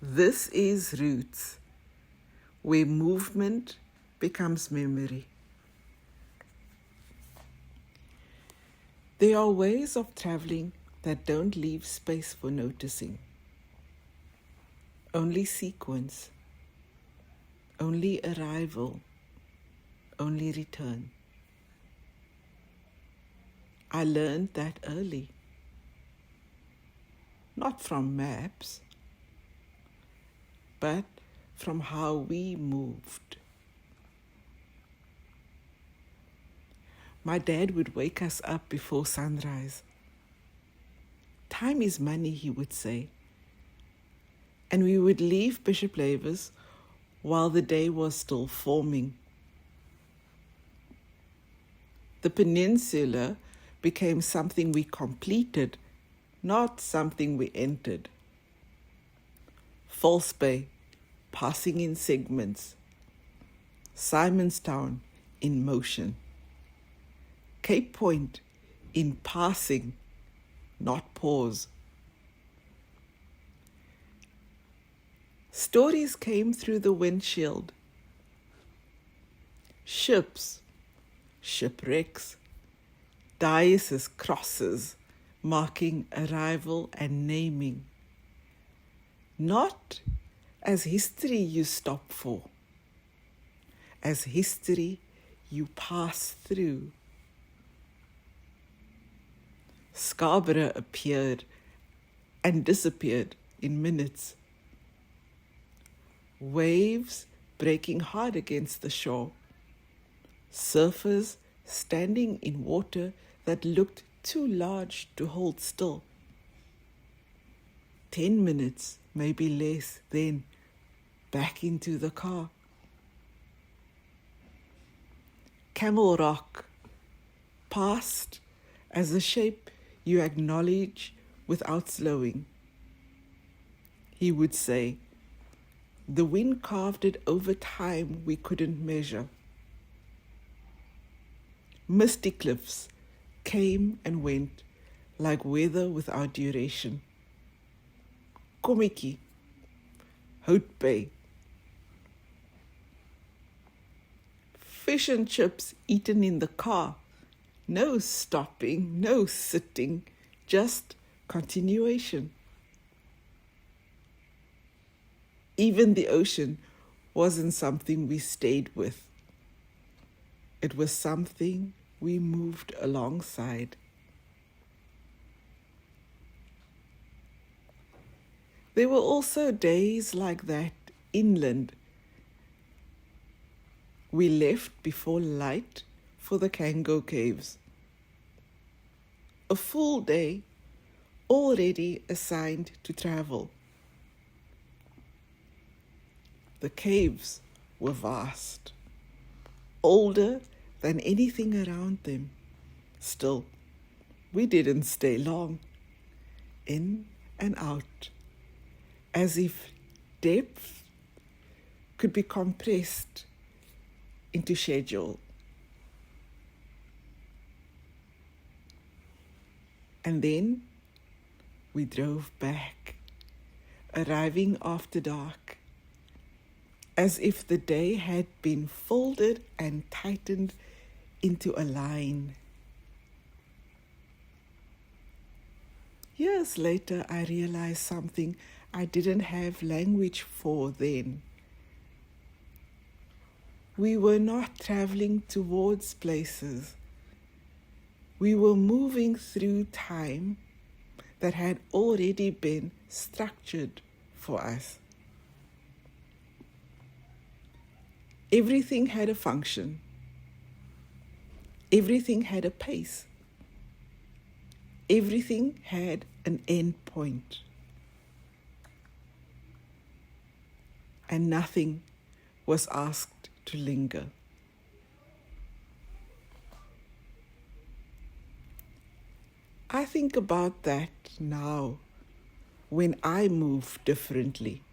This is roots, where movement becomes memory. There are ways of traveling that don't leave space for noticing. Only sequence, only arrival, only return. I learned that early. Not from maps, but from how we moved. My dad would wake us up before sunrise. Time is money, he would say. And we would leave Bishop Lavis while the day was still forming. The peninsula became something we completed, not something we entered. False Bay, passing in segments. Simonstown, in motion. Cape Point, in passing, not pause. Stories came through the windshield. Ships, shipwrecks, diocese crosses, marking arrival and naming. Not as history you stop for, as history you pass through. Scarborough appeared and disappeared in minutes. Waves breaking hard against the shore. Surfers standing in water that looked too large to hold still. 10 minutes, maybe less, then back into the car. Camel Rock, past as a shape you acknowledge without slowing. He would say, the wind carved it over time we couldn't measure. Misty Cliffs came and went like weather without duration. Komiki, Hout Bay. Fish and chips eaten in the car. No stopping, no sitting, just continuation. Even the ocean wasn't something we stayed with. It was something we moved alongside. There were also days like that inland. We left before light for the Cango Caves. A full day already assigned to travel. The caves were vast, older than anything around them. Still, we didn't stay long. In and out, as if depth could be compressed into schedule. And then we drove back, arriving after dark, as if the day had been folded and tightened into a line. Years later, I realized something I didn't have language for then. We were not traveling towards places. We were moving through time that had already been structured for us. Everything had a function. Everything had a pace. Everything had an end point. And nothing was asked to linger. I think about that now when I move differently,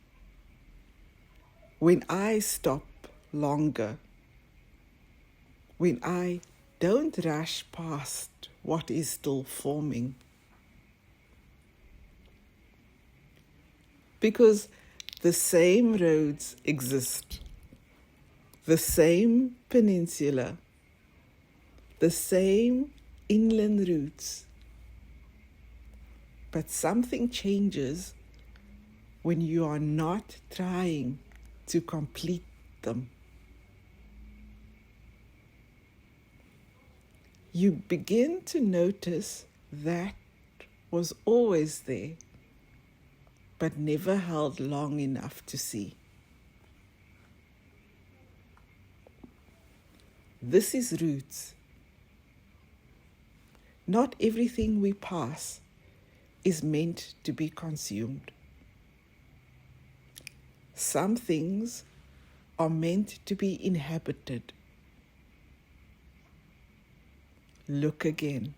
when I stop longer, when I don't rush past what is still forming. Because The same roads exist, the same peninsula, the same inland routes. But something changes when you are not trying to complete them. You begin to notice that was always there, but never held long enough to see. This is roots. Not everything we pass is meant to be consumed. Some things are meant to be inhabited. Look again.